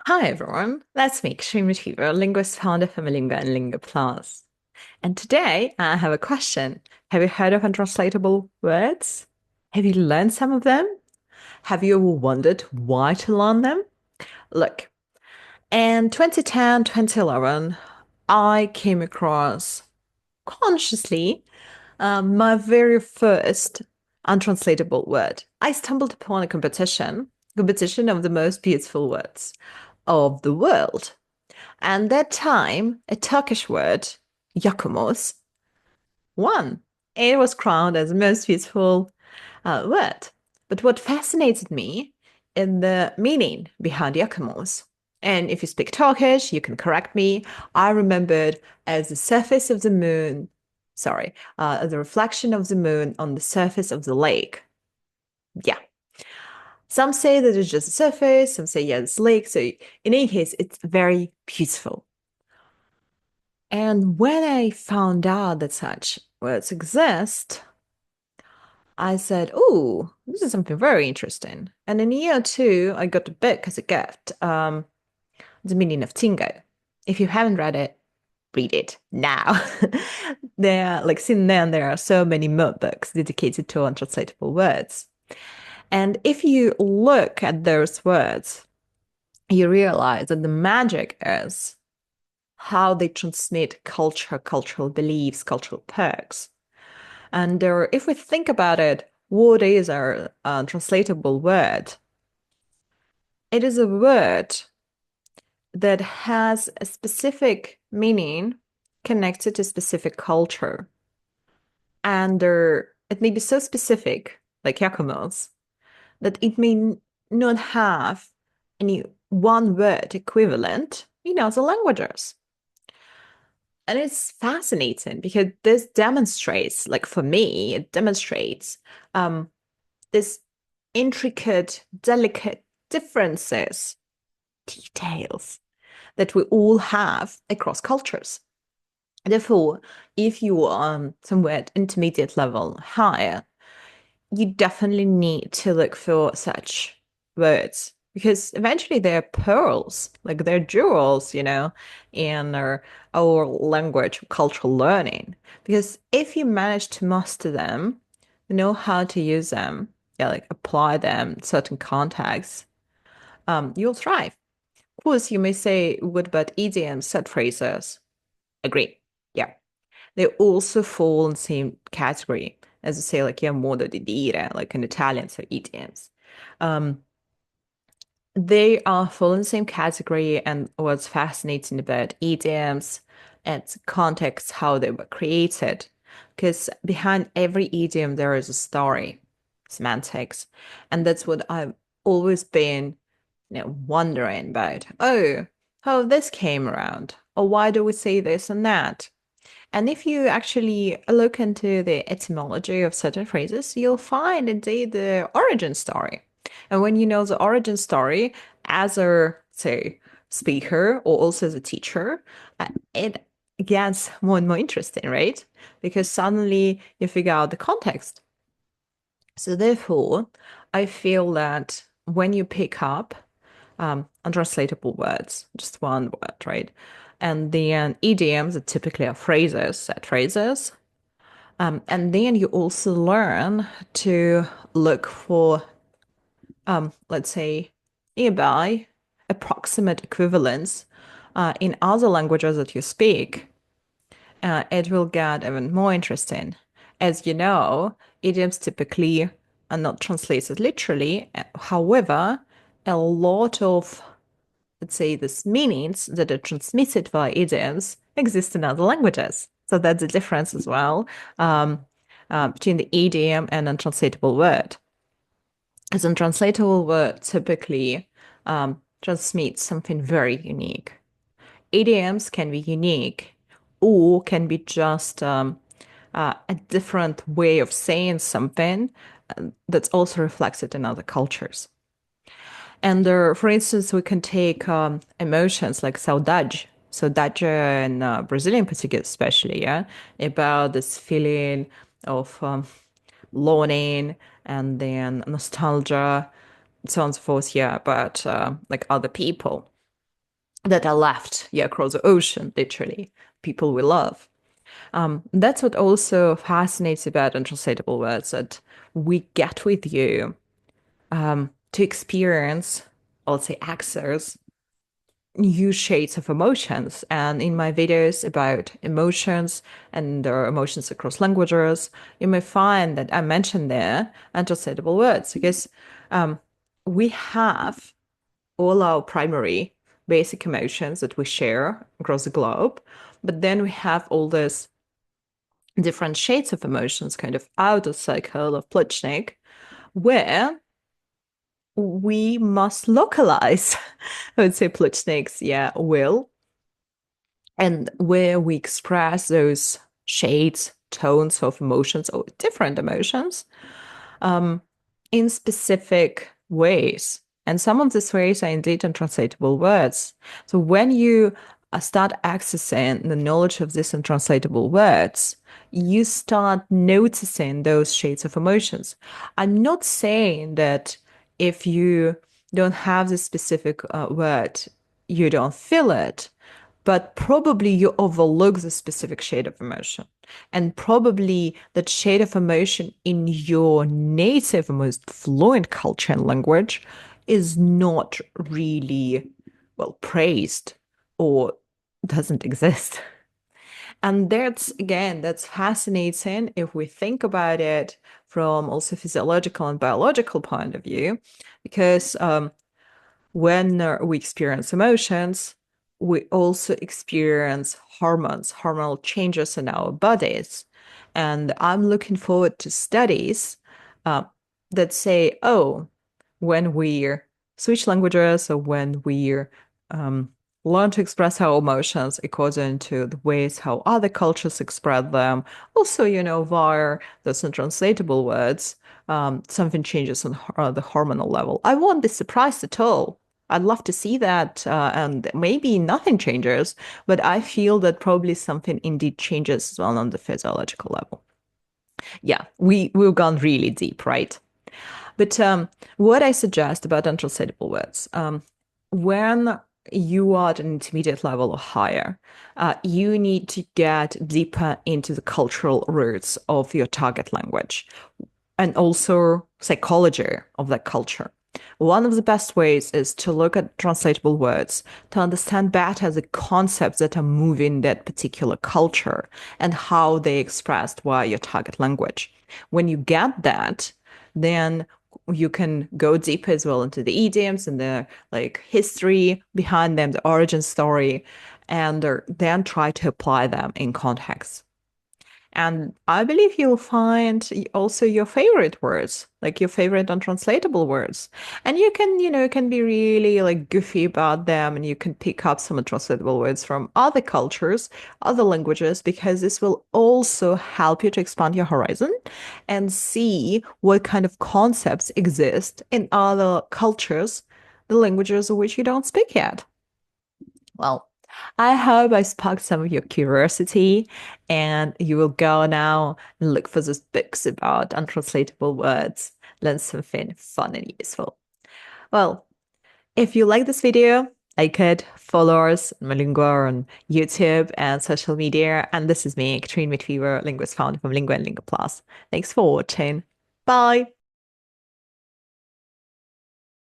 Hi everyone, that's me, extreme achiever, linguist founder from Lingua and Lingua Plus. And today I have a question. Have you heard of untranslatable words? Have you learned some of them? Have you ever wondered why to learn them? Look, in 2010, 2011, I came across consciously my very first untranslatable word. I stumbled upon a competition of the most beautiful words of the world. And that time, a Turkish word, yakumos, won. It was crowned as the most beautiful word. But what fascinated me in the meaning behind yakumos. And if you speak Turkish, you can correct me. I remembered as the surface of the moon, sorry, the reflection of the moon on the surface of the lake. Yeah. Some say that it's just a surface, some say, yeah, it's lake. So in any case, it's very beautiful. And when I found out that such words exist, I said, "Oh, this is something very interesting." And in a year or two, I got a book as a gift, The Meaning of Tingo. If you haven't read it, read it now. There, like since then, there are so many more books dedicated to untranslatable words. And if you look at those words, you realize that the magic is how they transmit culture, cultural beliefs, cultural perks. And if we think about it, what is our translatable word? It is a word that has a specific meaning connected to specific culture. And it may be so specific, like Yakumos, that it may not have any one word equivalent in other languages. And it's fascinating because this demonstrates, like for me, it demonstrates this intricate, delicate differences, details that we all have across cultures. Therefore, if you are somewhere at intermediate level higher, you definitely need to look for such words because eventually they're pearls, like they're jewels, in our language, cultural learning. Because if you manage to master them, know how to use them, yeah, like apply them in certain contexts, you'll thrive. Of course, you may say, what about idioms, set phrases? Agree. Yeah. They also fall in the same category as you say, like, yeah, modo di dire, like in Italian, so idioms. Um, they are fall in the same category, and what's fascinating about idioms and context, how they were created, because behind every idiom there is a story, semantics, and that's what I've always been, wondering about. Oh, how this came around, or why do we say this and that? And if you actually look into the etymology of certain phrases, you'll find indeed the origin story. And when you know the origin story as a, say, speaker or also as a teacher, it gets more and more interesting, right? Because suddenly you figure out the context. So therefore, I feel that when you pick up untranslatable words, just one word, right? And then idioms are typically are phrases, set phrases. And then you also learn to look for, let's say, nearby approximate equivalents in other languages that you speak. It will get even more interesting. As you know, idioms typically are not translated literally. However, a lot of, let's say, these meanings that are transmitted via idioms exist in other languages. So that's a difference as well between the idiom and untranslatable word. As untranslatable word typically transmits something very unique. Idioms can be unique or can be just a different way of saying something that's also reflected in other cultures. And for instance, we can take emotions like saudade, saudade in Brazilian Portuguese, especially, yeah, about this feeling of longing and then nostalgia, so on and so forth, yeah, about like other people. that are left, yeah, across the ocean, literally, people we love. That's what also fascinates about untranslatable words, that we get with you to experience, or let's say, access new shades of emotions. And in my videos about emotions and their emotions across languages, you may find that I mentioned there untranslatable words because we have all our primary basic emotions that we share across the globe, but then we have all these different shades of emotions kind of out of cycle of Plutchnik, where we must localize, I would say, Plutchnik's, yeah, will, and where we express those shades, tones of emotions or different emotions um, in specific ways. And some of these ways are indeed untranslatable words. So when you start accessing the knowledge of these untranslatable words, you start noticing those shades of emotions. I'm not saying that if you don't have this specific word, you don't feel it, but probably you overlook the specific shade of emotion. And probably that shade of emotion in your native, most fluent culture and language is not really well praised or doesn't exist. And that's, again, that's fascinating if we think about it from also physiological and biological point of view, because when we experience emotions, we also experience hormones, hormonal changes in our bodies. And I'm looking forward to studies uh, that say, oh, when we switch languages or when we um, learn to express our emotions according to the ways how other cultures express them, also, via those untranslatable words, something changes on the hormonal level. I won't be surprised at all. I'd love to see that, and maybe nothing changes, but I feel that probably something indeed changes as well on the physiological level. Yeah, we've gone really deep, right? But what I suggest about untranslatable words, when you are at an intermediate level or higher, you need to get deeper into the cultural roots of your target language and also psychology of that culture. One of the best ways is to look at translatable words to understand better the concepts that are moving that particular culture and how they expressed via your target language. When you get that, then you can go deeper as well into the idioms and the like history behind them, the origin story, and then try to apply them in context. And I believe you'll find also your favorite words, like your favorite untranslatable words. And you can be really like goofy about them and you can pick up some untranslatable words from other cultures, other languages, because this will also help you to expand your horizon and see what kind of concepts exist in other cultures, the languages of which you don't speak yet. Well, I hope I sparked some of your curiosity and you will go now and look for those books about untranslatable words, learn something fun and useful. Well, if you like this video, like it, follow us on Malingua on YouTube and social media. And this is me, Katrine McFever, linguist founder from Lingua and Lingua Plus. Thanks for watching. Bye.